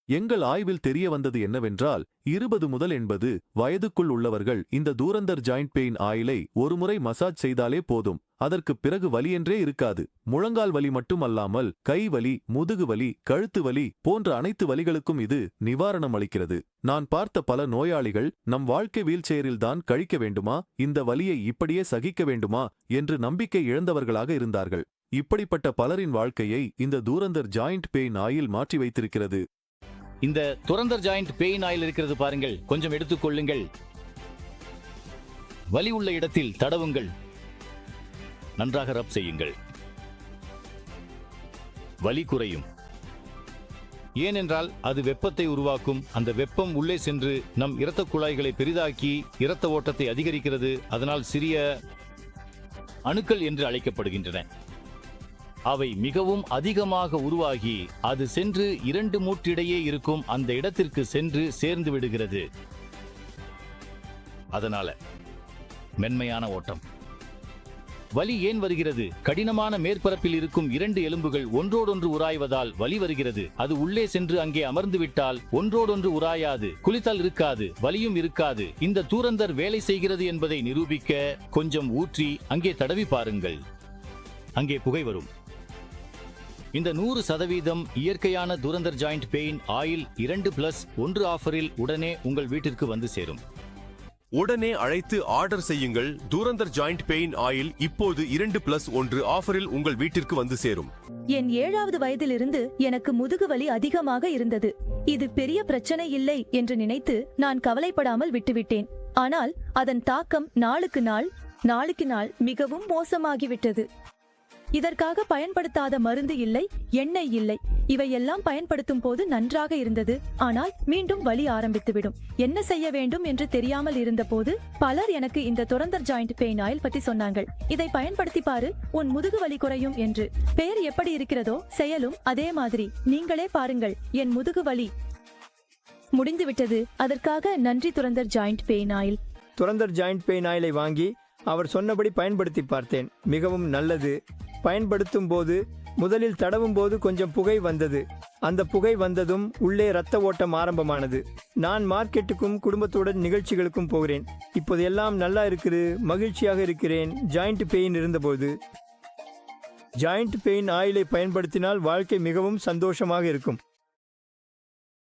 எங்கள் ஆய்வில் தெரிய வந்தது என்னவென்றால் 20 முதல் 80 வயதுக்குள் உள்ளவர்கள் இந்த தூரந்தர் ஜாயிண்ட் பெயின் ஆயிலை ஒருமுறை மசாஜ் செய்தாலே போதும். அதற்குப் பிறகு வலியென்றே இருக்காது. முழங்கால் வலி மட்டுமல்லாமல் கை வலி, முதுகு வலி, கழுத்து வலி போன்ற அனைத்து வலிகளுக்கும் இது நிவாரணம் அளிக்கிறது. நான் பார்த்த பல நோயாளிகள் நம் வாழ்க்கை வீல்சேரில்தான் கழிக்க வேண்டுமா, இந்த வலியை இப்படியே சகிக்க வேண்டுமா என்று நம்பிக்கை இழந்தவர்களாக இருந்தார்கள். இப்படிப்பட்ட பலரின் வாழ்க்கையை இந்த தூரந்தர் ஜாயிண்ட் பெயின் ஆயில் மாற்றி வைத்திருக்கிறது. இந்த துரந்தர் ஜாயிண்ட் பெயின் ஆயில் இருக்கிறது பாருங்கள், கொஞ்சம் எடுத்துக்கொள்ளுங்கள். வலி உள்ள இடத்தில் தடவுங்கள், நன்றாக ரப் செய்யுங்கள், வலி குறையும். ஏனென்றால் அது வெப்பத்தை உருவாக்கும். அந்த வெப்பம் உள்ளே சென்று நம் இரத்த குழாய்களை பெரிதாக்கி இரத்த ஓட்டத்தை அதிகரிக்கிறது. அதனால் சிறிய அணுக்கள் என்று அழைக்கப்படுகின்றன. அவை மிகவும் அதிகமாக உருவாகி அது சென்று 2 மூட்டிடையே இருக்கும் அந்த இடத்திற்கு சென்று சேர்ந்து விடுகிறது. அதனால மென்மையான ஓட்டம். வலி ஏன் வருகிறது? கடினமான மேற்பரப்பில் இருக்கும் 2 எலும்புகள் ஒன்றோடொன்று உராய்வதால் வலி வருகிறது. அது உள்ளே சென்று அங்கே அமர்ந்து விட்டால் ஒன்றோடொன்று உராயாது, குளித்தால் இருக்காது, வலியும் இருக்காது. இந்த தூரந்தர் வேலை செய்கிறது என்பதை நிரூபிக்க கொஞ்சம் ஊற்றி அங்கே தடவி பாருங்கள். அங்கே புகை வரும். இந்த 100% இயற்கையான தூரந்தர் ஜாயிண்ட் பெயின் ஆயில் 2+1 ஆஃபரில் உடனே உங்கள் வீட்டிற்கு வந்து சேரும். உடனே அழைத்து ஆர்டர் செய்யுங்கள். தூரந்தர் ஜாயிண்ட் பெயின் ஆயில் இப்போது 2+1 ஆஃபரில் உங்கள் வீட்டிற்கு வந்து சேரும். என் 7வது வயதிலிருந்து எனக்கு முதுகு வலி அதிகமாக இருந்தது. இது பெரிய பிரச்சனை இல்லை என்று நினைத்து நான் கவலைப்படாமல் விட்டுவிட்டேன். ஆனால் அதன் தாக்கம் நாளுக்கு நாள் மிகவும் மோசமாகிவிட்டது. இதற்காக பயன்படுத்தாத மருந்து இல்லை, எண்ணெய் இல்லை. இவையெல்லாம் பயன்படுத்தும் போது நன்றாக இருந்தது. ஆனால் மீண்டும் வலி ஆரம்பித்துவிடும். என்ன செய்ய வேண்டும் என்று தெரியாமல் இருந்தபோது பலர் எனக்கு இந்த துரந்தர் ஜாயிண்ட் பெயின் ஆயில் பற்றி சொன்னார்கள். இதை பயன்படுத்தி பாரு, உன் முதுகு வலி குறையும் என்று. பெயர் எப்படி இருக்கிறதோ செயலும் அதே மாதிரி. நீங்களே பாருங்கள், என் முதுகு வலி முடிந்துவிட்டது. அதற்காக நன்றி Durandhar joint pain oil. Durandhar joint pain ஆயிலை வாங்கி அவர் சொன்னபடி பயன்படுத்தி பார்த்தேன். மிகவும் நல்லது. பயன்படுத்தும் போது முதலில் தடவும் போது கொஞ்சம் புகை வந்தது. அந்த புகை வந்ததும் உள்ளே இரத்த ஓட்டம் ஆரம்பமானது. நான் மார்க்கெட்டுக்கும் குடும்பத்துடன் நிகழ்ச்சிகளுக்கும் போகிறேன். இப்போது எல்லாம் நல்லா இருக்குது, மகிழ்ச்சியாக இருக்கிறேன். ஜாயிண்ட் பெயின் இருந்தபோது ஜாயிண்ட் பெயின் ஆயிலை பயன்படுத்தினால் வாழ்க்கை மிகவும் சந்தோஷமாக இருக்கும்.